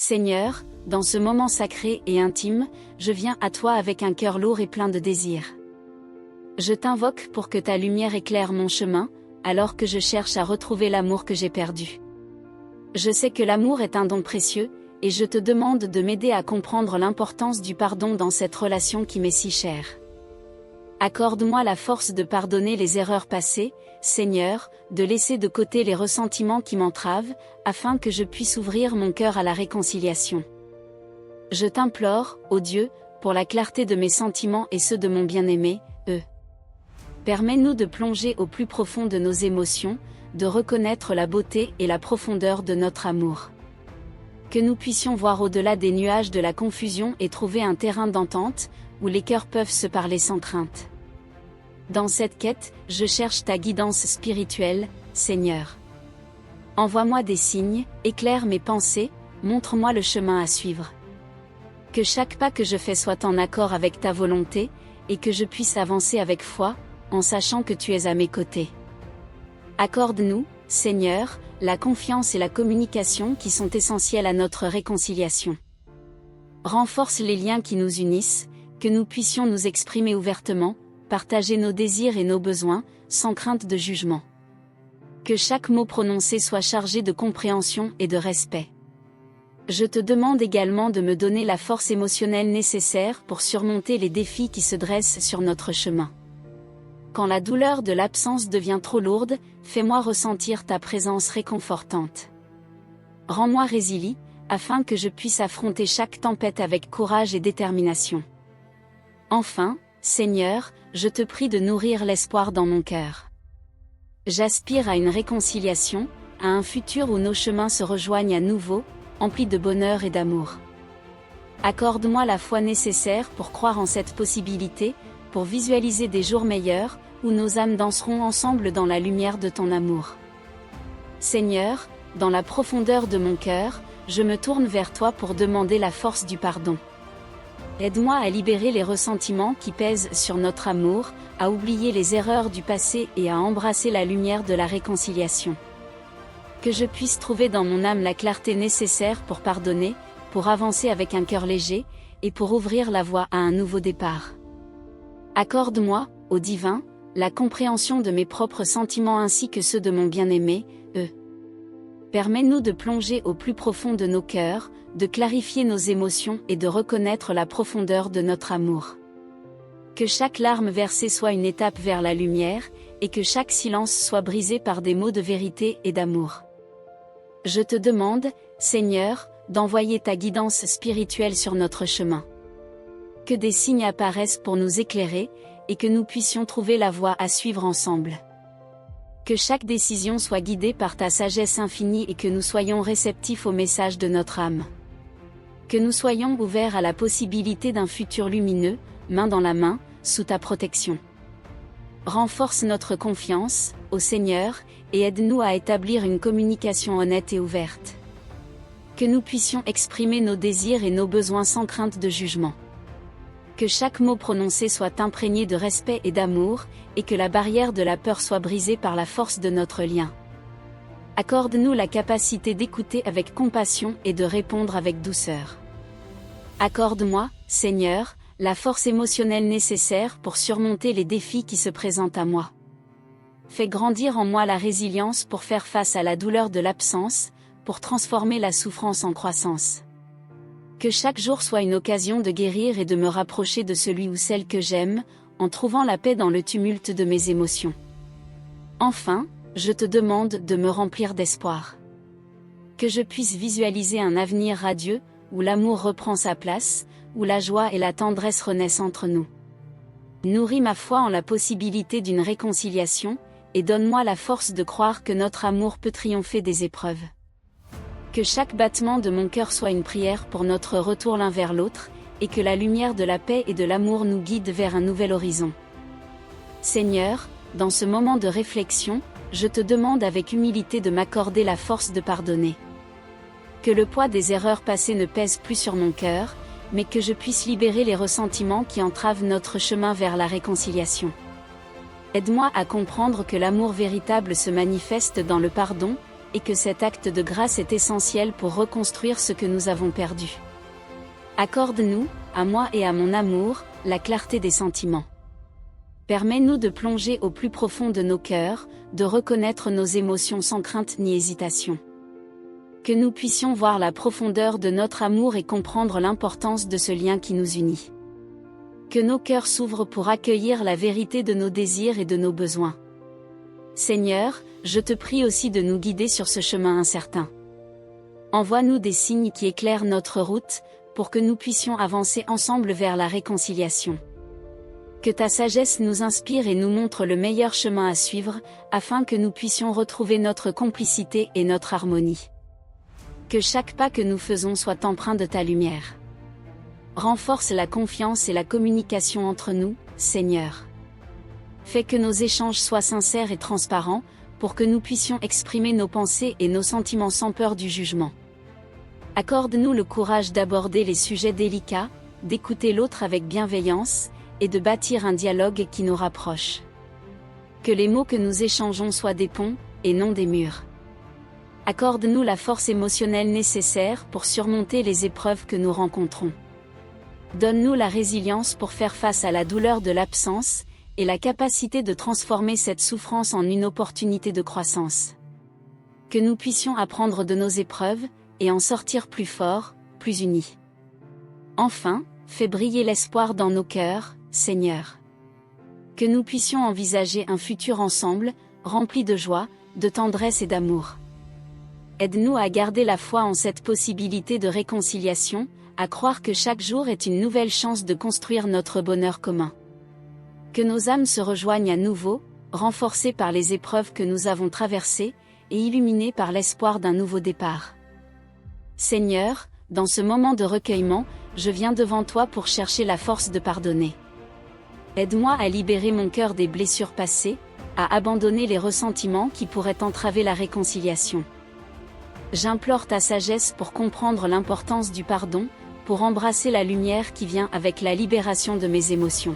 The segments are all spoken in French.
Seigneur, dans ce moment sacré et intime, je viens à toi avec un cœur lourd et plein de désirs. Je t'invoque pour que ta lumière éclaire mon chemin, alors que je cherche à retrouver l'amour que j'ai perdu. Je sais que l'amour est un don précieux, et je te demande de m'aider à comprendre l'importance du pardon dans cette relation qui m'est si chère. Accorde-moi la force de pardonner les erreurs passées, Seigneur, de laisser de côté les ressentiments qui m'entravent, afin que je puisse ouvrir mon cœur à la réconciliation. Je t'implore, ô Dieu, pour la clarté de mes sentiments et ceux de mon bien-aimé, Permets-nous de plonger au plus profond de nos émotions, de reconnaître la beauté et la profondeur de notre amour. Que nous puissions voir au-delà des nuages de la confusion et trouver un terrain d'entente, où les cœurs peuvent se parler sans crainte. Dans cette quête, je cherche ta guidance spirituelle, Seigneur. Envoie-moi des signes, éclaire mes pensées, montre-moi le chemin à suivre. Que chaque pas que je fais soit en accord avec ta volonté, et que je puisse avancer avec foi, en sachant que tu es à mes côtés. Accorde-nous, Seigneur, la confiance et la communication qui sont essentielles à notre réconciliation. Renforce les liens qui nous unissent, que nous puissions nous exprimer ouvertement, partager nos désirs et nos besoins, sans crainte de jugement. Que chaque mot prononcé soit chargé de compréhension et de respect. Je te demande également de me donner la force émotionnelle nécessaire pour surmonter les défis qui se dressent sur notre chemin. Quand la douleur de l'absence devient trop lourde, fais-moi ressentir ta présence réconfortante. Rends-moi résilient, afin que je puisse affronter chaque tempête avec courage et détermination. Enfin, Seigneur, je te prie de nourrir l'espoir dans mon cœur. J'aspire à une réconciliation, à un futur où nos chemins se rejoignent à nouveau, emplis de bonheur et d'amour. Accorde-moi la foi nécessaire pour croire en cette possibilité, pour visualiser des jours meilleurs, où nos âmes danseront ensemble dans la lumière de ton amour. Seigneur, dans la profondeur de mon cœur, je me tourne vers toi pour demander la force du pardon. Aide-moi à libérer les ressentiments qui pèsent sur notre amour, à oublier les erreurs du passé et à embrasser la lumière de la réconciliation. Que je puisse trouver dans mon âme la clarté nécessaire pour pardonner, pour avancer avec un cœur léger, et pour ouvrir la voie à un nouveau départ. Accorde-moi, ô divin, la compréhension de mes propres sentiments ainsi que ceux de mon bien-aimé, Permets-nous de plonger au plus profond de nos cœurs, de clarifier nos émotions et de reconnaître la profondeur de notre amour. Que chaque larme versée soit une étape vers la lumière, et que chaque silence soit brisé par des mots de vérité et d'amour. Je te demande, Seigneur, d'envoyer ta guidance spirituelle sur notre chemin. Que des signes apparaissent pour nous éclairer, et que nous puissions trouver la voie à suivre ensemble. Que chaque décision soit guidée par ta sagesse infinie et que nous soyons réceptifs au message de notre âme. Que nous soyons ouverts à la possibilité d'un futur lumineux, main dans la main, sous ta protection. Renforce notre confiance, ô Seigneur, et aide-nous à établir une communication honnête et ouverte. Que nous puissions exprimer nos désirs et nos besoins sans crainte de jugement. Que chaque mot prononcé soit imprégné de respect et d'amour, et que la barrière de la peur soit brisée par la force de notre lien. Accorde-nous la capacité d'écouter avec compassion et de répondre avec douceur. Accorde-moi, Seigneur, la force émotionnelle nécessaire pour surmonter les défis qui se présentent à moi. Fais grandir en moi la résilience pour faire face à la douleur de l'absence, pour transformer la souffrance en croissance. Que chaque jour soit une occasion de guérir et de me rapprocher de celui ou celle que j'aime, en trouvant la paix dans le tumulte de mes émotions. Enfin, je te demande de me remplir d'espoir. Que je puisse visualiser un avenir radieux, où l'amour reprend sa place, où la joie et la tendresse renaissent entre nous. Nourris ma foi en la possibilité d'une réconciliation, et donne-moi la force de croire que notre amour peut triompher des épreuves. Que chaque battement de mon cœur soit une prière pour notre retour l'un vers l'autre, et que la lumière de la paix et de l'amour nous guide vers un nouvel horizon. Seigneur, dans ce moment de réflexion, je te demande avec humilité de m'accorder la force de pardonner. Que le poids des erreurs passées ne pèse plus sur mon cœur, mais que je puisse libérer les ressentiments qui entravent notre chemin vers la réconciliation. Aide-moi à comprendre que l'amour véritable se manifeste dans le pardon, et que cet acte de grâce est essentiel pour reconstruire ce que nous avons perdu. Accorde-nous, à moi et à mon amour, la clarté des sentiments. Permets-nous de plonger au plus profond de nos cœurs, de reconnaître nos émotions sans crainte ni hésitation. Que nous puissions voir la profondeur de notre amour et comprendre l'importance de ce lien qui nous unit. Que nos cœurs s'ouvrent pour accueillir la vérité de nos désirs et de nos besoins. Seigneur, je te prie aussi de nous guider sur ce chemin incertain. Envoie-nous des signes qui éclairent notre route, pour que nous puissions avancer ensemble vers la réconciliation. Que ta sagesse nous inspire et nous montre le meilleur chemin à suivre, afin que nous puissions retrouver notre complicité et notre harmonie. Que chaque pas que nous faisons soit empreint de ta lumière. Renforce la confiance et la communication entre nous, Seigneur. Fais que nos échanges soient sincères et transparents, pour que nous puissions exprimer nos pensées et nos sentiments sans peur du jugement. Accorde-nous le courage d'aborder les sujets délicats, d'écouter l'autre avec bienveillance, et de bâtir un dialogue qui nous rapproche. Que les mots que nous échangeons soient des ponts, et non des murs. Accorde-nous la force émotionnelle nécessaire pour surmonter les épreuves que nous rencontrons. Donne-nous la résilience pour faire face à la douleur de l'absence, et la capacité de transformer cette souffrance en une opportunité de croissance. Que nous puissions apprendre de nos épreuves, et en sortir plus forts, plus unis. Enfin, fais briller l'espoir dans nos cœurs, Seigneur. Que nous puissions envisager un futur ensemble, rempli de joie, de tendresse et d'amour. Aide-nous à garder la foi en cette possibilité de réconciliation, à croire que chaque jour est une nouvelle chance de construire notre bonheur commun. Que nos âmes se rejoignent à nouveau, renforcées par les épreuves que nous avons traversées, et illuminées par l'espoir d'un nouveau départ. Seigneur, dans ce moment de recueillement, je viens devant toi pour chercher la force de pardonner. Aide-moi à libérer mon cœur des blessures passées, à abandonner les ressentiments qui pourraient entraver la réconciliation. J'implore ta sagesse pour comprendre l'importance du pardon, pour embrasser la lumière qui vient avec la libération de mes émotions.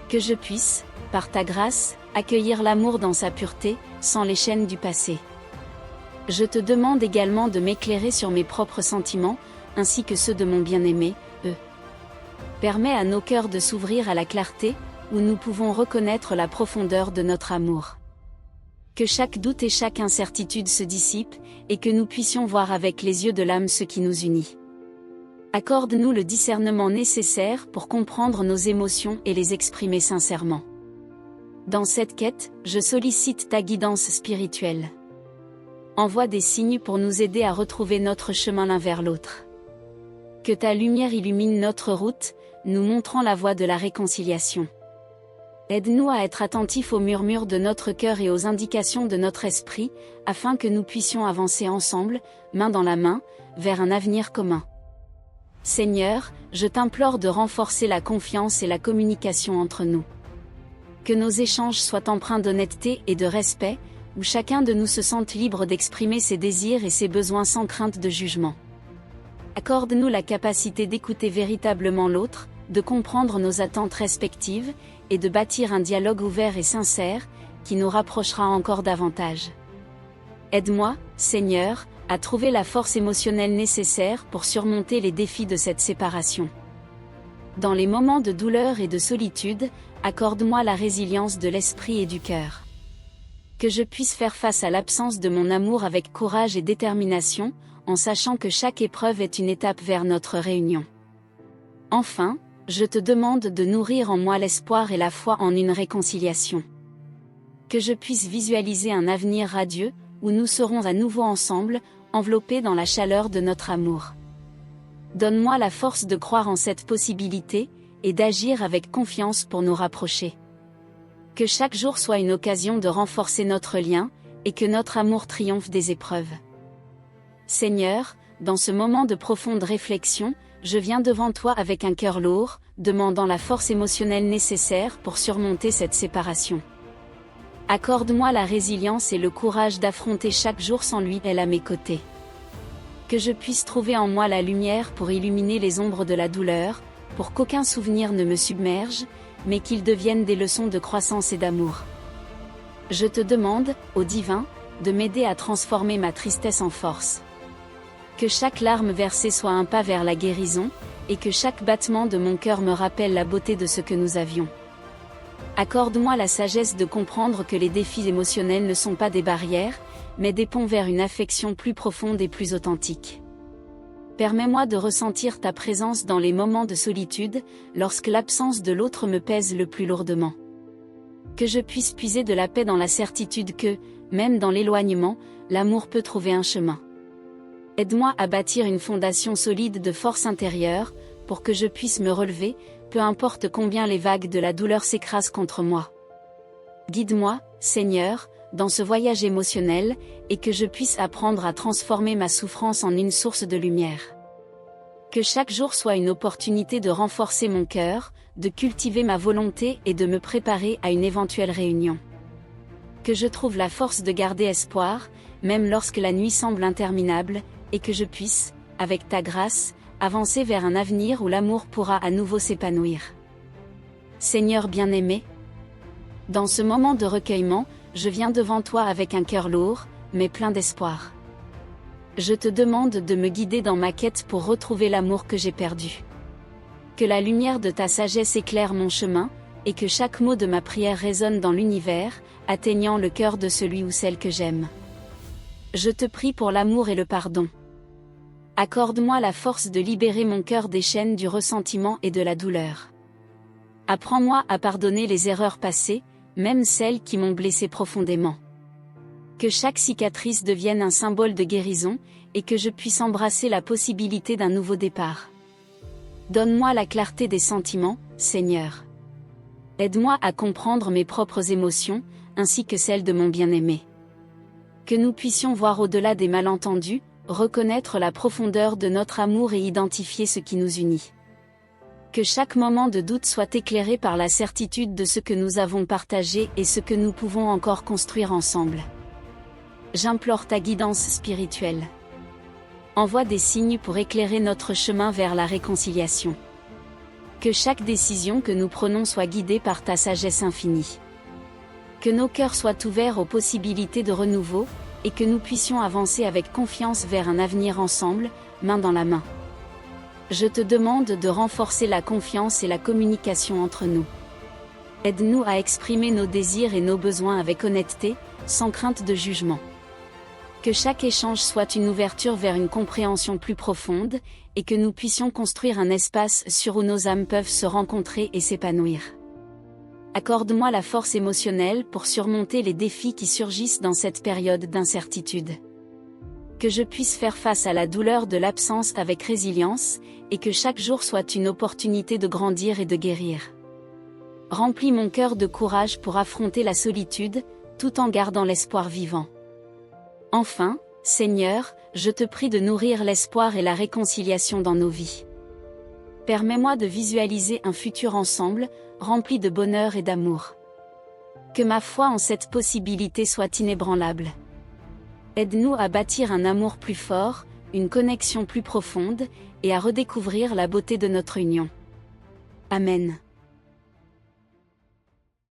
Que je puisse, par ta grâce, accueillir l'amour dans sa pureté, sans les chaînes du passé. Je te demande également de m'éclairer sur mes propres sentiments, ainsi que ceux de mon bien-aimé, Permets à nos cœurs de s'ouvrir à la clarté, où nous pouvons reconnaître la profondeur de notre amour. Que chaque doute et chaque incertitude se dissipent, et que nous puissions voir avec les yeux de l'âme ce qui nous unit. Accorde-nous le discernement nécessaire pour comprendre nos émotions et les exprimer sincèrement. Dans cette quête, je sollicite ta guidance spirituelle. Envoie des signes pour nous aider à retrouver notre chemin l'un vers l'autre. Que ta lumière illumine notre route, nous montrant la voie de la réconciliation. Aide-nous à être attentifs aux murmures de notre cœur et aux indications de notre esprit, afin que nous puissions avancer ensemble, main dans la main, vers un avenir commun. Seigneur, je t'implore de renforcer la confiance et la communication entre nous. Que nos échanges soient empreints d'honnêteté et de respect, où chacun de nous se sente libre d'exprimer ses désirs et ses besoins sans crainte de jugement. Accorde-nous la capacité d'écouter véritablement l'autre, de comprendre nos attentes respectives, et de bâtir un dialogue ouvert et sincère, qui nous rapprochera encore davantage. Aide-moi, Seigneur, à trouver la force émotionnelle nécessaire pour surmonter les défis de cette séparation. Dans les moments de douleur et de solitude, accorde-moi la résilience de l'esprit et du cœur. Que je puisse faire face à l'absence de mon amour avec courage et détermination, en sachant que chaque épreuve est une étape vers notre réunion. Enfin, je te demande de nourrir en moi l'espoir et la foi en une réconciliation. Que je puisse visualiser un avenir radieux, où nous serons à nouveau ensemble, enveloppés dans la chaleur de notre amour. Donne-moi la force de croire en cette possibilité, et d'agir avec confiance pour nous rapprocher. Que chaque jour soit une occasion de renforcer notre lien, et que notre amour triomphe des épreuves. Seigneur, dans ce moment de profonde réflexion, je viens devant toi avec un cœur lourd, demandant la force émotionnelle nécessaire pour surmonter cette séparation. Accorde-moi la résilience et le courage d'affronter chaque jour sans lui, elle à mes côtés. Que je puisse trouver en moi la lumière pour illuminer les ombres de la douleur, pour qu'aucun souvenir ne me submerge, mais qu'ils deviennent des leçons de croissance et d'amour. Je te demande, ô divin, de m'aider à transformer ma tristesse en force. Que chaque larme versée soit un pas vers la guérison, et que chaque battement de mon cœur me rappelle la beauté de ce que nous avions. Accorde-moi la sagesse de comprendre que les défis émotionnels ne sont pas des barrières, mais des ponts vers une affection plus profonde et plus authentique. Permets-moi de ressentir ta présence dans les moments de solitude, lorsque l'absence de l'autre me pèse le plus lourdement. Que je puisse puiser de la paix dans la certitude que, même dans l'éloignement, l'amour peut trouver un chemin. Aide-moi à bâtir une fondation solide de force intérieure, pour que je puisse me relever, peu importe combien les vagues de la douleur s'écrasent contre moi. Guide-moi, Seigneur, dans ce voyage émotionnel, et que je puisse apprendre à transformer ma souffrance en une source de lumière. Que chaque jour soit une opportunité de renforcer mon cœur, de cultiver ma volonté et de me préparer à une éventuelle réunion. Que je trouve la force de garder espoir, même lorsque la nuit semble interminable, et que je puisse, avec ta grâce, avancer vers un avenir où l'amour pourra à nouveau s'épanouir. Seigneur bien-aimé, dans ce moment de recueillement, je viens devant toi avec un cœur lourd, mais plein d'espoir. Je te demande de me guider dans ma quête pour retrouver l'amour que j'ai perdu. Que la lumière de ta sagesse éclaire mon chemin, et que chaque mot de ma prière résonne dans l'univers, atteignant le cœur de celui ou celle que j'aime. Je te prie pour l'amour et le pardon. Accorde-moi la force de libérer mon cœur des chaînes du ressentiment et de la douleur. Apprends-moi à pardonner les erreurs passées, même celles qui m'ont blessé profondément. Que chaque cicatrice devienne un symbole de guérison, et que je puisse embrasser la possibilité d'un nouveau départ. Donne-moi la clarté des sentiments, Seigneur. Aide-moi à comprendre mes propres émotions, ainsi que celles de mon bien-aimé. Que nous puissions voir au-delà des malentendus, reconnaître la profondeur de notre amour et identifier ce qui nous unit. Que chaque moment de doute soit éclairé par la certitude de ce que nous avons partagé et ce que nous pouvons encore construire ensemble. J'implore ta guidance spirituelle. Envoie des signes pour éclairer notre chemin vers la réconciliation. Que chaque décision que nous prenons soit guidée par ta sagesse infinie. Que nos cœurs soient ouverts aux possibilités de renouveau, et que nous puissions avancer avec confiance vers un avenir ensemble, main dans la main. Je te demande de renforcer la confiance et la communication entre nous. Aide-nous à exprimer nos désirs et nos besoins avec honnêteté, sans crainte de jugement. Que chaque échange soit une ouverture vers une compréhension plus profonde, et que nous puissions construire un espace sûr où nos âmes peuvent se rencontrer et s'épanouir. Accorde-moi la force émotionnelle pour surmonter les défis qui surgissent dans cette période d'incertitude. Que je puisse faire face à la douleur de l'absence avec résilience, et que chaque jour soit une opportunité de grandir et de guérir. Remplis mon cœur de courage pour affronter la solitude, tout en gardant l'espoir vivant. Enfin, Seigneur, je te prie de nourrir l'espoir et la réconciliation dans nos vies. Permets-moi de visualiser un futur ensemble, rempli de bonheur et d'amour. Que ma foi en cette possibilité soit inébranlable. Aide-nous à bâtir un amour plus fort, une connexion plus profonde, et à redécouvrir la beauté de notre union. Amen.